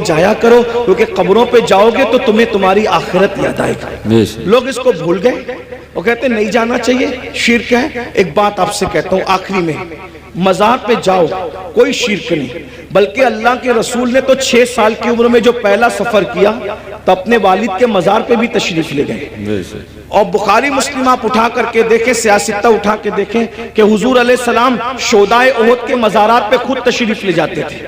جایا کرو کیونکہ قبروں پہ جاؤ گے تو تمہیں تمہاری آخرت یاد آئے گی۔ لوگ اس کو بھول گئے، وہ کہتے ہیں نہیں جانا چاہیے، شرک ہے۔ ایک بات آپ سے کہتا ہوں آخری میں، مزار پہ جاؤ کوئی شرک نہیں، بلکہ اللہ کے رسول نے تو 6 سال کی عمر میں جو پہلا سفر کیا تو اپنے والد کے مزار پہ بھی تشریف لے گئے۔ اور بخاری مسلم آپ اٹھا کر کے دیکھیں، سیاستہ اٹھا کے دیکھیں کہ حضور علیہ السلام شہداء احد کے مزارات پہ خود تشریف لے جاتے تھے۔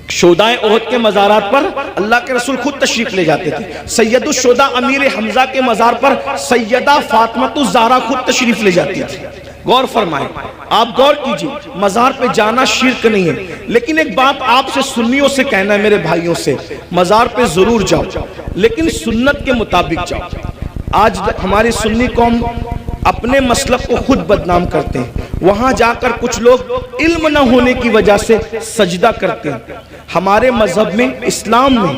شہداء احد کے مزارات پر اللہ کے رسول خود تشریف لے جاتے تھے۔ سید الشہداء امیر حمزہ کے مزار پر سیدہ فاطمہ الزہرا خود تشریف لے جاتی تھی۔ غور فرمائیں، آپ غور کیجئے، مزار پہ جانا شرک نہیں ہے، لیکن ایک بات آپ سے سنیوں سے کہنا ہے، میرے بھائیوں سے، مزار پہ ضرور جاؤ لیکن سنت کے مطابق جاؤ۔ آج ہماری سنی قوم اپنے مسلک کو خود بدنام کرتے ہیں، وہاں جا کر کچھ لوگ علم نہ ہونے کی وجہ سے سجدہ کرتے ہیں۔ ہمارے مذہب میں، اسلام میں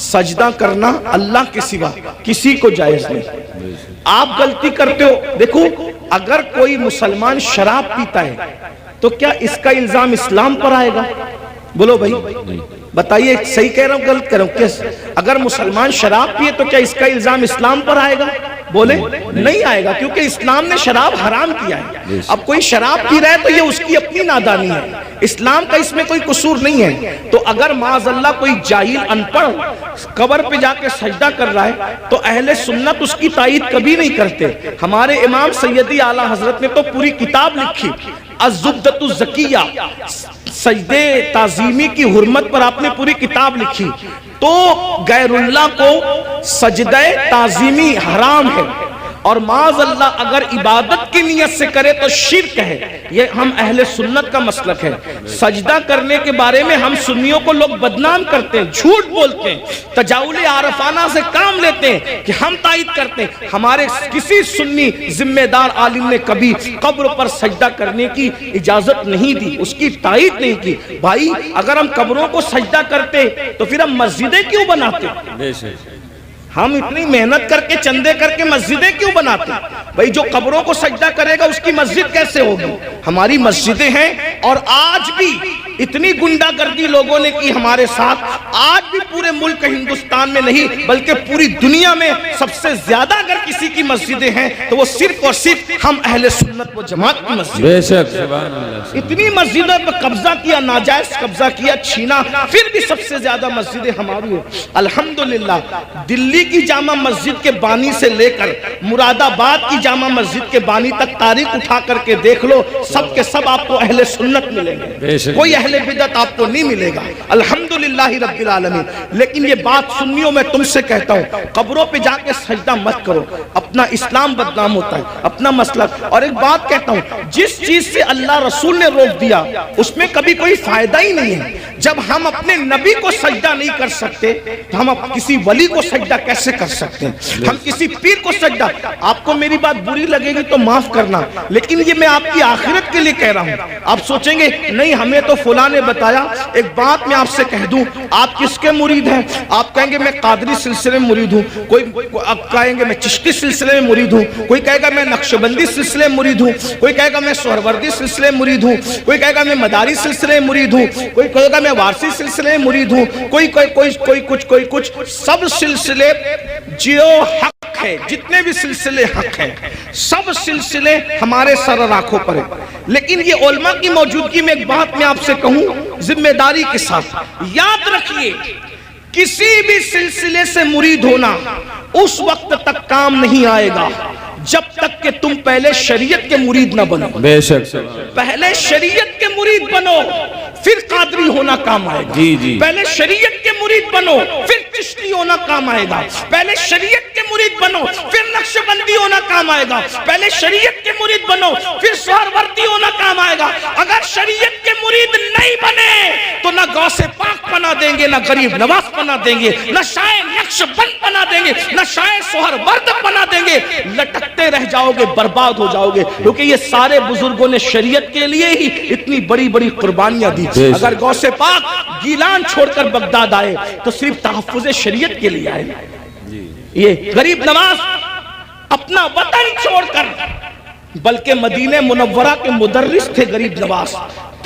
سجدہ کرنا اللہ کے سوا کسی کو جائز نہیں۔ آپ غلطی کرتے ہو، دیکھو اگر کوئی مسلمان شراب پیتا ہے تو کیا اس کا الزام اسلام پر آئے گا؟ بولو بھائی، بتائیے صحیح کہہ رہا ہوں غلط کہہ رہا ہوں؟ اگر مسلمان شراب پیے تو کیا اس کا الزام اسلام پر آئے گا؟ بولے نہیں آئے گا، کیونکہ اسلام نے شراب حرام کیا ہے۔ اب کوئی شراب پی رہا ہے تو یہ اس کی اپنی نادانی ہے، اسلام کا اس میں کوئی قصور نہیں ہے۔ تو اگر معاذ اللہ کوئی جاہل ان پڑھ قبر پہ جا کے سجدہ کر رہا ہے تو اہل سنت اس کی تائید کبھی نہیں کرتے۔ ہمارے امام سیدی اعلیٰ حضرت نے تو پوری کتاب لکھی، الزبدۃ الزکیہ، سجدے تعظیمی کی حرمت پر آپ نے پوری کتاب لکھی۔ تو غیر اللہ کو سجدہ تعظیمی حرام ہے، اور معاذ اللہ اگر عبادت کی نیت سے کرے تو شرک ہے۔ یہ ہم اہل سنت کا مسلک ہے۔ سجدہ کرنے کے بارے میں ہم سنیوں کو لوگ بدنام کرتے ہیں، جھوٹ بولتے ہیں، تجاؤل عارفانہ سے کام لیتے ہیں کہ ہم تائید کرتے ہیں۔ ہمارے کسی سنی ذمہ دار عالم نے کبھی قبر پر سجدہ کرنے کی اجازت نہیں دی، اس کی تائید نہیں کی۔ بھائی اگر ہم قبروں کو سجدہ کرتے تو پھر ہم مسجدیں کیوں بناتے؟ ہم اتنی محنت کر کے چندے کر کے مسجدیں کیوں بناتے؟ بھائی جو قبروں کو سجدہ کرے گا اس کی مسجد کیسے ہوگی؟ ہماری مسجدیں ہیں، اور آج بھی اتنی گنڈا گردی لوگوں نے کی ہمارے ساتھ، آج بھی پورے ملک ہندوستان میں نہیں بلکہ پوری دنیا میں سب سے زیادہ اگر کسی کی مسجدیں ہیں تو وہ صرف اور صرف ہم اہل سنت و جماعت کی مسجد۔ بے شک، سبحان اللہ۔ اتنی مسجدوں پر قبضہ کیا، ناجائز قبضہ کیا، چھینا، پھر بھی سب سے زیادہ مسجدیں ہماری ہیں۔ الحمدللہ دلی کی جامع مسجد کے بانی سے لے کر مراد آباد کی جامع مسجد کے بانی تک تاریخ اٹھا کر کے دیکھ لو، سب کے سب آپ کو اہل سنت ملیں گے، کوئی اہل بدعت آپ کو نہیں ملے گا، الحمدللہ رب العالمین۔ لیکن یہ بات سنیوں میں تم سے کہتا ہوں، قبروں پہ جا کے سجدہ مت کرو، اپنا اسلام بدنام ہوتا ہے، اپنا مسلک۔ اور ایک بات کہتا ہوں، جس چیز سے اللہ رسول نے روک دیا اس میں کبھی کوئی فائدہ ہی نہیں ہے۔ جب ہم اپنے نبی کو سجدہ نہیں کر سکتے تو ہم کسی ولی کو سجدہ کیسے کر سکتے ہیں؟ ہم کسی پیر کو سجدہ، آپ کو میری بات بری لگے گی تو معاف کرنا، لیکن یہ میں آپ کی آخرت کے لیے کہہ رہا ہوں۔ آپ سوچیں گے نہیں ہمیں تو فلاں نے بتایا۔ ایک بات میں آپ سے کہہ دوں، آپ کس کے مرید ہیں؟ آپ کہیں گے میں قادری سلسلے میں مرید ہوں، کوئی آپ کہیں گے میں چشتی سلسلے میں مرید ہوں، کوئی کہے گا میں نقشبندی سلسلے میں مرید ہوں، کوئی کہے گا میں سہروردی سلسلے میں مرید ہوں، کوئی کہے گا میں مداری سلسلے میں مرید ہوں، کوئی کہے گا میں وارسی سلسلے میں مرید ہوں، کوئی کچھ۔ سب سلسلے جو حق ہے، جتنے بھی سلسلے حق ہیں، سب سلسلے ہمارے سر اور آنکھوں پر ہیں۔ لیکن یہ علماء کی موجودگی میں ایک بات میں آپ سے کہوں ذمہ داری کے ساتھ، یاد رکھیے کسی بھی سلسلے سے مرید ہونا اس وقت تک کام نہیں آئے گا جب تک کہ تم پہلے شریعت کے مرید نہ بنو۔ بے شک، پہلے شریعت کے مرید بنو پھر قادری ہونا کام آئے گا۔ پہلے شریعت کے مرید بنو پھر چشتی ہونا کام آئے گا۔ پہلے شریعت کے مرید بنو پھر نقشبندی ہونا کام آئے گا۔ پہلے شریعت کے مرید بنو پھر سہروردی ہونا کام آئے گا۔ اگر شریعت کے مرید نہیں بنے تو نہ غوث پاک بنا دیں گے، نہ غریب نواز بنا دیں گے، نہ شاہ نقشبند بنا دیں گے، نہ شاہ سہرورد بنا دیں گے، لٹکتے رہ جاؤ گے، برباد ہو جاؤ گے، کیونکہ یہ سارے بزرگوں نے شریعت کے لیے ہی اتنی بڑی بڑی قربانیاں دی۔ اگر غوث پاک گیلان چھوڑ کر بغداد آئے تو صرف تحفظ شریعت کے لیے آئے۔ یہ غریب نواز اپنا وطن چھوڑ کر، بلکہ مدینہ منورہ کے مدرس تھے غریب نواز،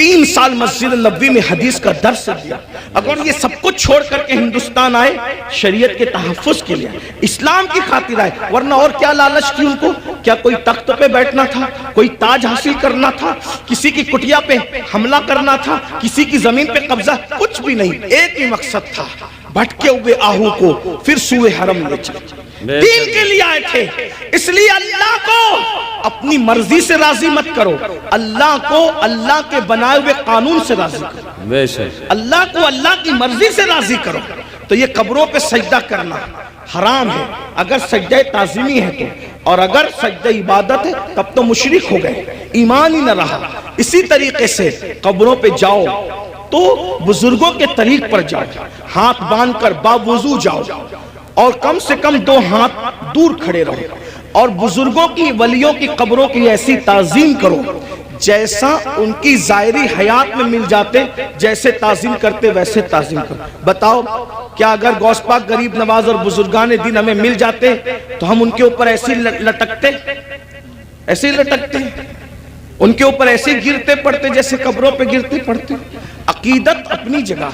3 سال مسجد نبوی میں حدیث کا درس دیا. اگر یہ سب کچھ چھوڑ کر کے ہندوستان آئے شریعت کے تحفظ کے لیے, اسلام کی خاطر آئے, ورنہ اور کیا لالچ تھی ان کو؟ کیا کوئی تخت پہ بیٹھنا تھا, کوئی تاج حاصل کرنا تھا, کسی کی کٹیا پہ حملہ کرنا تھا, کسی کی زمین پہ قبضہ؟ کچھ بھی نہیں. ایک ہی مقصد تھا, بھٹکے ہوئے آہو کو پھر سوئے حرم لے چلے. دین کے لیے آئے تھے. اس لیے اللہ کو اپنی مرضی سے راضی مت کرو, اللہ کو اللہ کے بنائے ہوئے قانون سے راضی کرو. اللہ کو اللہ کی مرضی سے راضی کرو. تو یہ قبروں پہ سجدہ کرنا حرام ہے اگر سجدہ تعظیمی ہے تو, اور اگر سجدہ عبادت ہے تب تو مشرک ہو گئے, ایمان ہی نہ رہا. اسی طریقے سے قبروں پہ جاؤ تو بزرگوں کے طریق پر جاؤ, ہاتھ باندھ کر باوضو جاؤ, اور کم سے کم 2 ہاتھ دور کھڑے رہو, اور بزرگوں کی ولیوں کی قبروں کی ایسی تعظیم کرو جیسا ان کی ظاہری حیات میں مل جاتے, جیسے تعظیم کرتے ویسے تعظیم کرو. بتاؤ کیا اگر غوث پاک غریب نواز اور بزرگان دین ہمیں مل جاتے تو ہم ان کے اوپر ایسے لٹکتے, ایسے لٹکتے, ان کے اوپر ایسے گرتے پڑتے جیسے قبروں پہ گرتے پڑتے؟ عقیدت اپنی جگہ.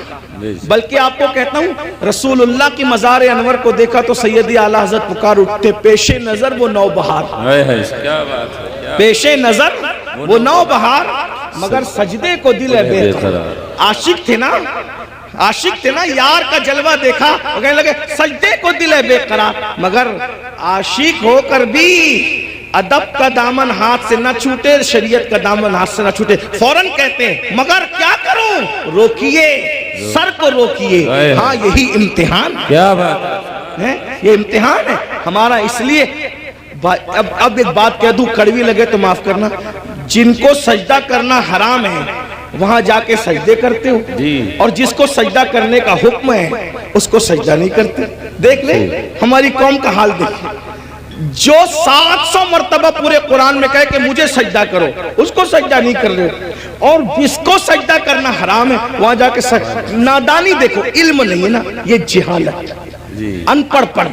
بلکہ آپ کو کہتا ہوں رسول اللہ کی مزار انور کو دیکھا تو سیدی اعلیٰ حضرت پکار اٹھتے, پیش نظر وہ نو بہار, پیش نظر وہ نو بہار, مگر سجدے کو دل ہے بے قرار. عاشق تھے نا, عاشق تھے نا, یار کا جلوہ دیکھا وہ کہنے لگے سجدے کو دل ہے بے قرار. مگر عاشق ہو کر بھی ادب کا دامن ہاتھ سے نہ چھوٹے, شریعت کا دامن ہاتھ سے نہ چھوٹے. فوراً کہتے ہیں مگر کیا کروں, روکیے, سر کو روکیے. ہاں یہی امتحان, کیا بات ہے, یہ امتحان ہے ہمارا. اس لیے اب ایک بات کہہ دوں, کڑوی لگے تو معاف کرنا, جن کو سجدہ کرنا حرام ہے وہاں جا کے سجدے کرتے ہو, اور جس کو سجدہ کرنے کا حکم ہے اس کو سجدہ نہیں کرتے. دیکھ لیں ہماری قوم کا حال دیکھیں, جو 700 مرتبہ پورے قرآن میں کہے کہ مجھے سجدہ کرو, اس کو سجدہ نہیں کر رہے, اور جس کو سجدہ کرنا حرام ہے وہاں جا کے نادانی دیکھو. علم نہیں ہے نا, یہ جہالت, ان پڑھ پڑھ.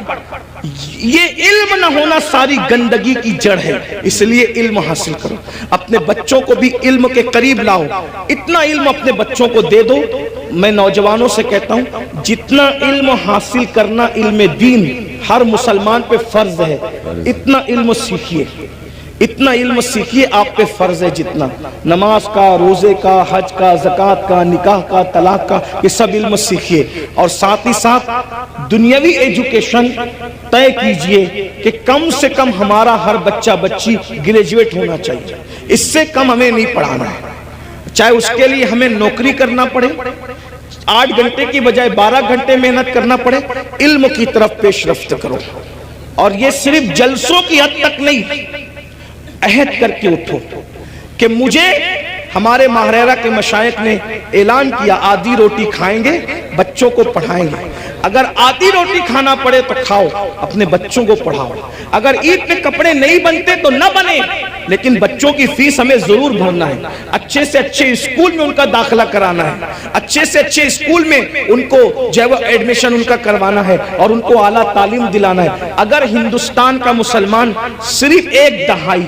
یہ علم نہ ہونا ساری گندگی کی جڑ ہے. اس لیے علم حاصل کرو, اپنے بچوں کو بھی علم کے قریب لاؤ. اتنا علم اپنے بچوں کو دے دو. میں نوجوانوں سے کہتا ہوں جتنا علم حاصل کرنا علم دین ہر مسلمان پہ فرض ہے, اتنا علم سیکھیے, اتنا علم سیکھیے, آپ پہ فرض ہے جتنا. نماز کا, روزے کا, حج کا, زکوٰۃ کا, نکاح کا, طلاق کا, یہ سب علم سیکھیے. اور ساتھ ہی ساتھ دنیاوی ایجوکیشن طے کیجئے کہ کم سے کم ہمارا ہر بچہ بچی گریجویٹ ہونا چاہیے. اس سے کم ہمیں نہیں پڑھانا ہے, چاہے اس کے لیے ہمیں نوکری کرنا پڑے, 8 گھنٹے کی بجائے 12 گھنٹے محنت کرنا پڑے. علم کی طرف پیش رفت کرو. اور یہ صرف جلسوں کی حد تک نہیں, عہد کر کے اٹھو کہ مجھے, ہمارے ماہریرہ کے مشائخ نے اعلان کیا آدھی روٹی کھائیں گے, بچوں کو پڑھائیں گے. اگر آدھی روٹی کھانا پڑے تو کھاؤ, اپنے بچوں کو پڑھاؤ. اگر عید پہ کپڑے نہیں بنتے تو نہ بنے, لیکن بچوں کی فیس ہمیں ضرور بھرنا ہے. اچھے سے اچھے اسکول میں ان کا داخلہ کرانا ہے, اچھے سے اچھے اسکول میں ان کو جو ہے وہ ایڈمیشن ان کا کروانا ہے, اور ان کو اعلیٰ تعلیم دلانا ہے. اگر ہندوستان کا مسلمان صرف 1 دہائی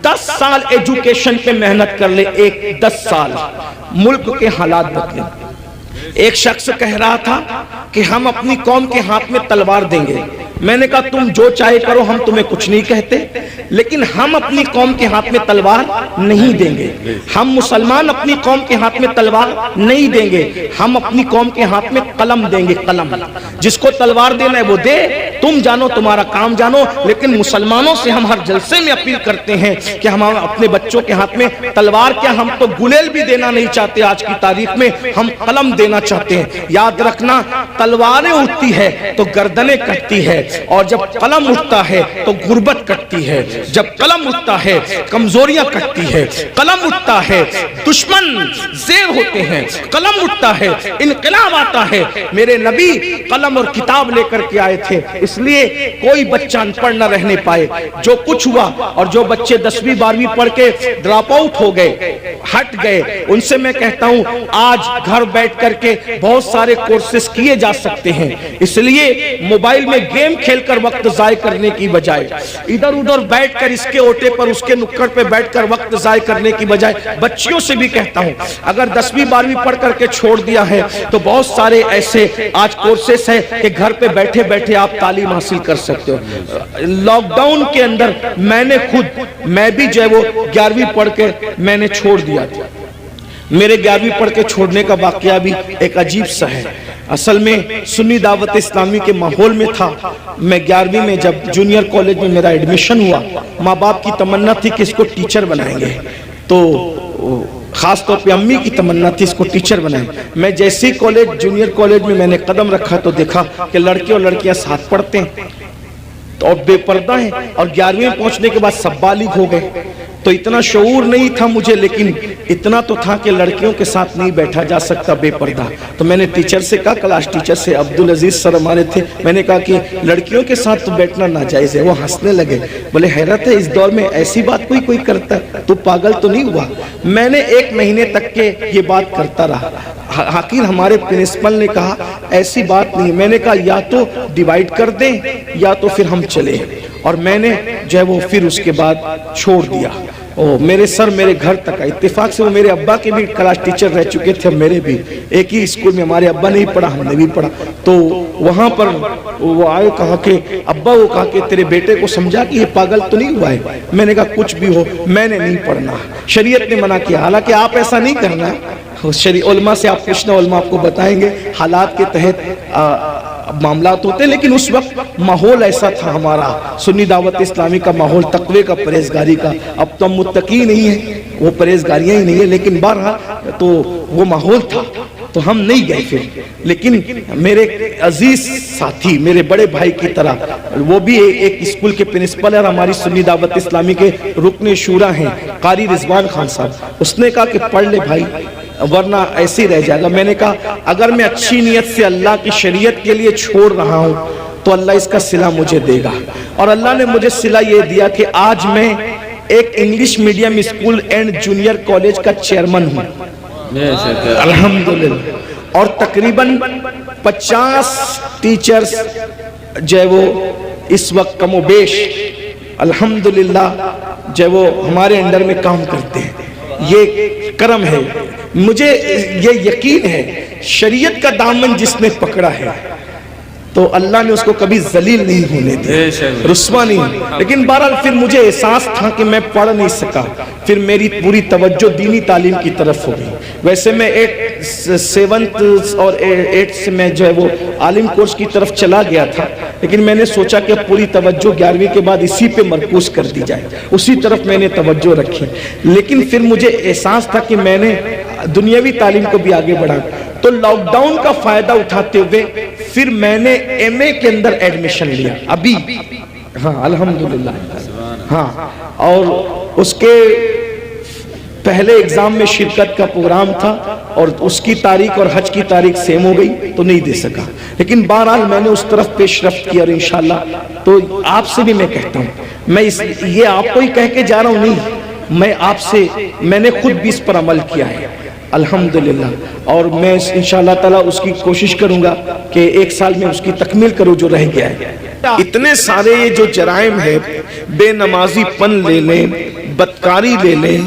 10 سال ایجوکیشن پہ محنت کر لے, 10 سال, ملک کے حالات بدلیں. ایک شخص کہہ رہا تھا کہ ہم اپنی قوم کے ہاتھ میں تلوار دیں گے. میں نے کہا تم جو چاہے کرو, ہم تمہیں کچھ نہیں کہتے, لیکن ہم اپنی قوم کے ہاتھ میں تلوار نہیں دیں گے. ہم مسلمان اپنی قوم کے ہاتھ میں تلوار نہیں دیں گے, ہم اپنی قوم کے ہاتھ میں قلم دیں گے. قلم, جس کو تلوار دینا ہے وہ دے, تم جانو, تمہارا کام جانو. لیکن مسلمانوں سے ہم ہر جلسے میں اپیل کرتے ہیں کہ ہم اپنے بچوں کے ہاتھ میں تلوار کیا, ہم تو گلیل بھی دینا نہیں چاہتے. آج کی تاریخ میں ہم قلم دینا چاہتے ہیں. یاد رکھنا, تلواریں اٹھتی ہے تو گردنیں کٹتی ہے, اور جب قلم اٹھتا ہے تو غربت کٹتی ہے. جب قلم اٹھتا ہے کمزوریاں کٹتی ہے. قلم اٹھتا ہے دشمن زیر ہوتے ہیں. قلم اٹھتا ہے انقلاب آتا ہے. میرے نبی قلم اور کتاب لے کر کے آئے تھے, اس لیے کوئی بچہ ان پڑھ نہ رہنے پائے. جو کچھ ہوا, اور جو بچے 10ویں 12ویں پڑھ کے ڈراپ آؤٹ ہو گئے, ہٹ گئے, ان سے میں کہتا ہوں آج گھر بیٹھ کر کے بہت سارے کورسز کیے جا سکتے ہیں. اس لیے موبائل میں گیم کھیل کر وقت ضائع کرنے کی بجائے، ادھر ادھر بیٹھ کر اس کے اوٹے پر اس کے نکڑ پہ بیٹھ کر وقت ضائع کرنے کی بجائے، بچیوں سے بھی کہتا ہوں اگر 10ویں 12ویں پڑھ کر کے چھوڑ دیا ہے تو بہت سارے ایسے آج کورسز ہیں کہ گھر پہ بیٹھے بیٹھے آپ تعلیم حاصل کر سکتے ہو۔ لاک ڈاؤن کے اندر میں بھی جو ہے وہ 11ویں پڑھ کے میں نے چھوڑ دیا تھا۔ میرے 11ویں پڑھ کے چھوڑنے کا واقعہ بھی ایک عجیب سا ہے۔ اصل میں سنی دعوت اسلامی کے ماحول میں تھا۔ میں 11ویں میں جب جونیئر کالج میں میرا ایڈمیشن ہوا، ماں باپ کی تمنا تھی کہ اس کو ٹیچر بنائیں گے، تو خاص طور پہ امی کی تمنا تھی اس کو ٹیچر بنائیں۔ میں جیسے کالج جونیئر کالج میں نے قدم رکھا تو دیکھا کہ لڑکے اور لڑکیاں ساتھ پڑھتے ہیں اور بے پردہ ہیں، اور 11ویں پہنچنے کے بعد سب بالغ ہو گئے۔ تو اتنا شعور نہیں تھا مجھے، لیکن اتنا تو تھا کہ لڑکیوں کے ساتھ نہیں بیٹھا جا سکتا بے پردہ۔ تو میں نے ٹیچر سے کہا، کلاس ٹیچر سے، عبدالعزیز سر ہمارے تھے، میں نے کہا کہ لڑکیوں کے ساتھ تو بیٹھنا ناجائز ہے۔ وہ ہنسنے لگے، بولے حیرت ہے اس دور میں ایسی بات کوئی کرتا ہے، تو پاگل تو نہیں ہوا؟ میں نے 1 مہینے تک کے یہ بات کرتا رہا۔ آخر ہمارے پرنسپل نے کہا ایسی بات نہیں۔ میں نے کہا یا تو ڈیوائیڈ کر دیں یا تو پھر ہم چلے، اور میں نے جو ہے وہ پھر اس کے بعد چھوڑ دیا۔ میرے سر میرے گھر تک آئے، اتفاق سے وہ میرے ابا کے بھی کلاس ٹیچر رہ چکے تھے، میرے بھی ایک ہی اسکول میں، ہمارے ابا نے بھی پڑھا ہم نے بھی پڑھا۔ تو وہاں پر وہ آئے، کہا کہ ابا، وہ کہا کہ تیرے بیٹے کو سمجھا کہ یہ پاگل تو نہیں ہوا ہے؟ میں نے کہا کچھ بھی ہو میں نے نہیں پڑھنا، شریعت نے منع کیا، حالانکہ آپ ایسا نہیں کرنا۔ علماء سے آپ پوچھنا، علماء آپ کو بتائیں گے حالات کے تحت معاملات ہوتے ہیں، لیکن اس وقت ماحول ایسا تھا ہمارا سنی دعوت اسلامی کا ماحول، تقوی کا، پرہیزگاری کا۔ اب تو ہم متقی نہیں ہیں، وہ پرہیزگاریاں ہی نہیں ہیں، لیکن بہرحال تو وہ ماحول تھا تو ہم نہیں گئے پھر۔ لیکن میرے عزیز ساتھی، میرے بڑے بھائی کی طرح، وہ بھی ایک اسکول کے پرنسپل ہے اور ہماری سنی دعوت اسلامی کے رکن شورا ہیں، قاری رضوان خان صاحب، اس نے کہا کہ پڑھ لے بھائی ورنہ ایسے ہی رہ جائے گا۔ میں نے کہا اگر میں اچھی نیت سے اللہ کی شریعت کے لیے چھوڑ رہا ہوں تو اللہ اس کا صلہ مجھے دے گا، اور اللہ نے مجھے صلہ یہ دیا کہ آج میں ایک English medium school and junior college کا چیئرمین ہوں الحمدللہ، اور تقریباً 50 ٹیچرز جو ہے وہ اس وقت کم و بیش الحمدللہ جو ہے وہ ہمارے انڈر میں کام کرتے ہیں۔ یہ کرم ہے، مجھے یہ یقین ہے شریعت کا دامن جس نے پکڑا ہے تو اللہ نے اس کو کبھی ذلیل نہیں ہونے دیا، رسوا نہیں۔ لیکن بہرحال پھر مجھے احساس تھا کہ میں پڑھ نہیں سکا، پھر میری پوری توجہ دینی تعلیم کی طرف ہو گئی۔ ویسے میں 7th اور 8th سے میں جو ہے وہ عالم کورس کی طرف چلا گیا تھا، لیکن میں نے سوچا کہ پوری توجہ 11ویں کے بعد اسی پہ مرکوز کر دی جائے، اسی طرف میں نے توجہ رکھی۔ لیکن پھر مجھے احساس تھا کہ میں نے دنیاوی تعلیم کو بھی آگے بڑھا، تو لاک ڈاؤن کا فائدہ اٹھاتے ہوئے پھر میں نے MA کے اندر ایڈمیشن لیا ابھی، ہاں الحمدللہ، ہاں، اور اس کے پہلے ایگزام میں شرکت کا پروگرام تھا اور اس کی تاریخ اور حج کی تاریخ سیم ہو گئی تو نہیں دے سکا، لیکن بہرحال میں نے اس طرف پیش رفت کی، اور انشاءاللہ تو آپ سے بھی میں کہتا ہوں، میں یہ آپ کو ہی کہہ کے جا رہا ہوں نہیں، میں آپ سے، میں نے خود بھی اس پر عمل کیا ہے الحمدللہ، اور میں انشاءاللہ تعالیٰ اس کی کوشش کروں گا کہ 1 سال میں اس کی تکمیل کروں جو رہ گیا ہے۔ اتنے سارے جو جرائم ہے، بے نمازی پن لے لیں، بدکاری لے لیں،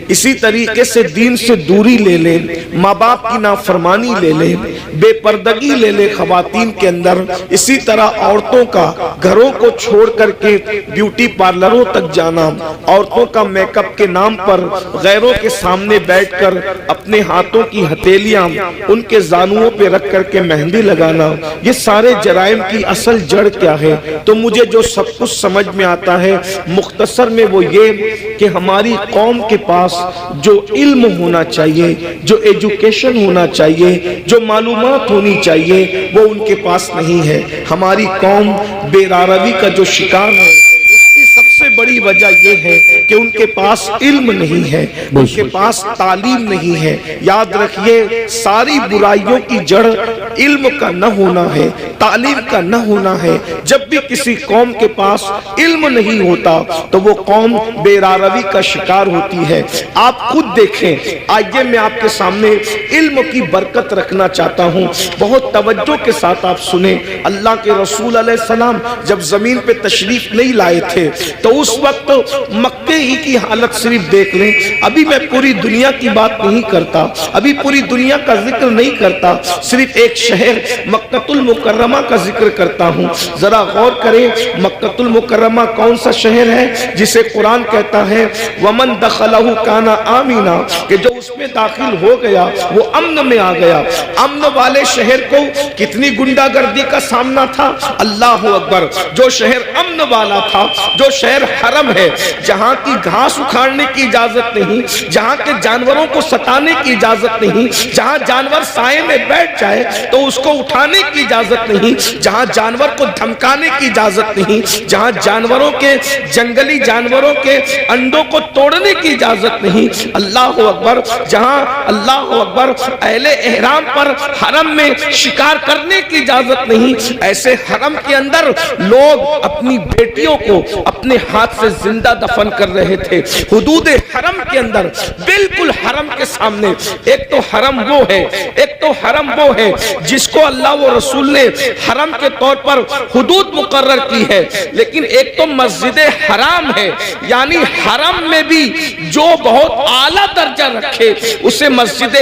اسی طریقے سے دین سے دوری لے لیں، ماں باپ کی نافرمانی لے لیں، بے پردگی لے لیں خواتین کے اندر، اسی طرح عورتوں کا گھروں کو چھوڑ کر کے بیوٹی پارلروں تک جانا، عورتوں کا میک اپ کے نام پر غیروں کے سامنے بیٹھ کر اپنے ہاتھوں کی ہتھیلیاں ان کے زانوؤں پہ رکھ کر کے مہندی لگانا، یہ سارے جرائم کی اصل جڑ کیا ہے؟ تو مجھے جو سب کچھ سمجھ میں آتا ہے مختصر میں وہ یہ کہ ہماری قوم کے پاس جو علم ہونا چاہیے، جو ایجوکیشن ہونا چاہیے، جو معلومات ہونی چاہیے، وہ ان کے پاس نہیں ہے۔ ہماری قوم بے راروی کا جو شکار ہے، اس کی سب سے بڑی وجہ یہ ہے کہ ان کے پاس علم نہیں ہے، ان کے پاس تعلیم نہیں ہے۔ یاد رکھیے ساری برائیوں کی جڑ علم کا نہ ہونا ہے، تعلیم کا نہ ہونا ہے۔ جب بھی کسی قوم کے پاس علم نہیں ہوتا تو وہ قوم بے راروی کا شکار ہوتی ہے۔ آپ خود دیکھیں، آئیے میں آپ کے سامنے علم کی برکت رکھنا چاہتا ہوں، بہت توجہ کے ساتھ آپ سنیں۔ اللہ کے رسول علیہ السلام جب زمین پہ تشریف نہیں لائے تھے تو اس وقت مکے ہی کی حالت صرف دیکھ لیں۔ ابھی میں پوری دنیا کی بات نہیں کرتا، ابھی پوری دنیا کا ذکر نہیں کرتا، صرف ایک شہر مکہ المکرمہ کا ذکر کرتا ہوں۔ ذرا غور کریں، مکہ المکرمہ کون سا شہر ہے جسے قرآن کہتا ہے وَمَن دَخَلَهُ كَانَ آمِنًا، کہ جو اس میں داخل ہو گیا وہ امن میں آ گیا۔ امن والے شہر کو کتنی گنڈا گردی کا سامنا تھا، اللہ اکبر۔ جو شہر امن والا تھا، جو شہر حرم ہے، جہاں کی گھاس اکھاڑنے کی اجازت نہیں، جہاں کے جانوروں کو ستانے کی اجازت نہیں، جہاں جانور سائے میں بیٹھ جائے تو اس کو اٹھانے کی اجازت نہیں، جہاں جانور کو دھمکانے کی اجازت نہیں، جہاں جانوروں کے جنگلی جانوروں کے انڈوں کو توڑنے کی اجازت نہیں، اللہ اکبر، جہاں اللہ اکبر اہل احرام پر حرم میں شکار کرنے کی اجازت نہیں، ایسے حرم کے اندر لوگ اپنی بیٹیوں کو اپنے ہاتھ سے زندہ دفن کر رہے تھے۔ حدود حرم کے اندر، بالکل حرم کے سامنے، ایک تو حرم وہ ہے، ایک تو حرم وہ ہے جس کو اللہ و رسول نے حرم کے طور پر حدود مقرر کی ہے، لیکن ایک تو مسجد حرام ہے، یعنی حرم میں بھی جو بہت اعلیٰ درجہ رکھے اسے مسجد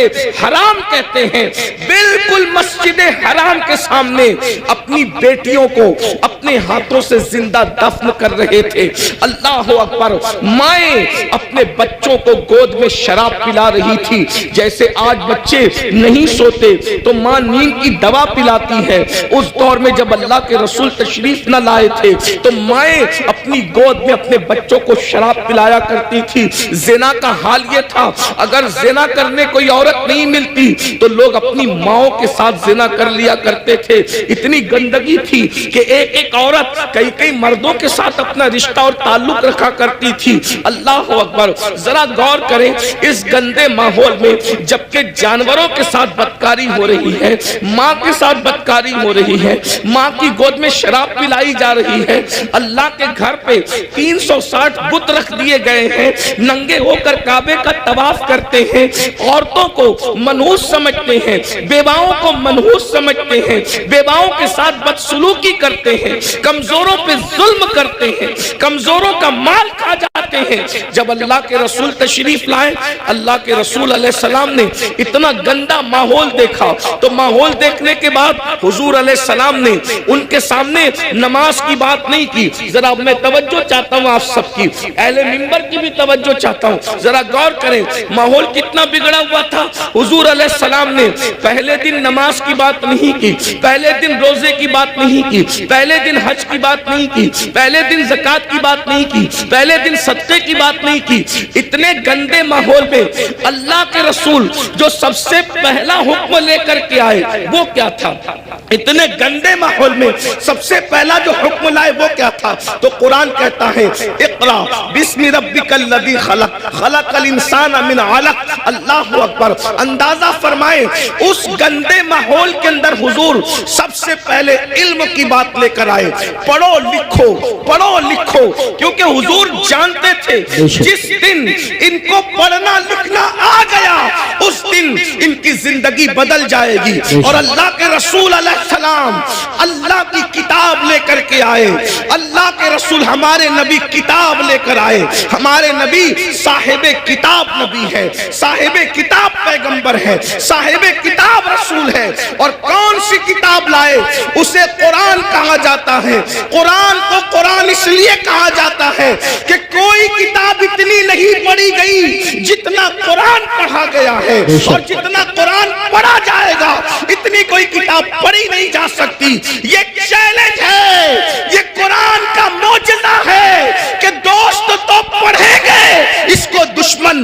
حرام کہتے ہیں۔ بالکل مسجد حرام کے سامنے اپنی بیٹیوں کو اپنے ہاتھوں سے زندہ دفن کر رہے تھے۔ اللہ اکبر، مائیں اپنے بچوں کو گود میں شراب پلا رہی تھی، جیسے آج بچے نہیں سوتے تو ماں نیند کی دوا پلاتی ہے، اس دور میں جب اللہ کے رسول تشریف نہ لائے تھے تو مائیں اپنی گود میں اپنے بچوں کو شراب پلایا کرتی تھی۔ زنا کا حال یہ تھا، اگر زنا کرنے کوئی عورت نہیں ملتی تو لوگ اپنی ماؤں کے ساتھ زنا کر لیا کرتے تھے۔ اتنی گندگی تھی کہ ایک ایک عورت کئی کئی مردوں کے ساتھ اپنا رشتہ اور تعلق رکھا کرتی تھی۔ اللہ اکبر، ذرا غور کریں، اس گندے ماحول میں جبکہ جانوروں کے ساتھ بدکاری ہو رہی ہے، ماں کے ساتھ بدکاری ہو رہی ہے، ماں کی گود میں شراب پلائی جا رہی ہے، اللہ کے گھر پہ 360 بت رکھ دیے گئے ہیں، ننگے ہو کر کعبے کا طواف کرتے ہیں، عورتوں کو منحوس سمجھتے ہیں، بیواؤں کو منحوس سمجھتے ہیں، بیواؤں کے ساتھ بدسلوکی کرتے ہیں، کمزوروں پہ ظلم کرتے ہیں، کمزوروں کا مال کھا جاتے ہیں۔ جب اللہ کے رسول تشریف لائے، اللہ کے رسول علیہ السلام نے اتنا گندا ماحول دیکھا تو ماحول دیکھنے کے بعد حضور علیہ السلام نے ان کے سامنے نماز کی بات نہیں کی۔ ذرا میں توجہ چاہتا ہوں آپ سب کی، اہل منبر کی بھی توجہ چاہتا ہوں، ذرا غور کریں ماحول کتنا بگڑا ہوا تھا۔ حضور علیہ السلام نے پہلے دن نماز کی بات نہیں کی، پہلے دن روزے کی بات نہیں کی، پہلے دن حج کی بات نہیں کی، پہلے دن زکوٰۃ کی بات نہیں کی، پہلے دن صدقے کی بات نہیں کی۔ اتنے گندے ماحول میں اللہ کے رسول جو سب سے پہلا حکم لے کر کے آئے وہ کیا تھا؟ اتنے گندے ماحول میں سب سے پہلا جو حکم لائے وہ کیا تھا؟ تو قرآن کہتا ہے اقرا بسم ربک الذی خلق خلق الانسان من علق۔ اللہ اکبر، اندازہ فرمائیں اس گندے ماحول کے اندر حضور سب سے پہلے علم کی بات لے کر آئے، پڑھو لکھو پڑھو لکھو، کیونکہ حضور جانتے تھے جس دن ان کو پڑھنا لکھنا آ گیا اس دن ان کی زندگی بدل جائے گی۔ اور اللہ کے رسول علیہ السلام اللہ کی کتاب لے کر کے آئے، اللہ کے رسول ہمارے نبی کتاب لے کر آئے، ہمارے نبی صاحب کتاب نبی ہے، صاحب کتاب پیغمبر ہے، صاحب کتاب رسول ہے۔ اور کون سی کتاب لائے؟ اسے قرآن کہا جاتا ہے۔ قرآن کو قرآن اس لیے کہا جاتا ہے کہ کوئی کتاب اتنی نہیں پڑھی گئی جتنا قرآن پڑھا گیا ہے، اور جتنا قرآن پڑھا جائے گا اتنی کوئی کتاب پڑھی نہیں جا سکتی۔ یہ چیلنج ہے، یہ قرآن کا معجزہ ہے کہ دوست تو پڑھیں گے، اس کو دشمن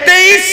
23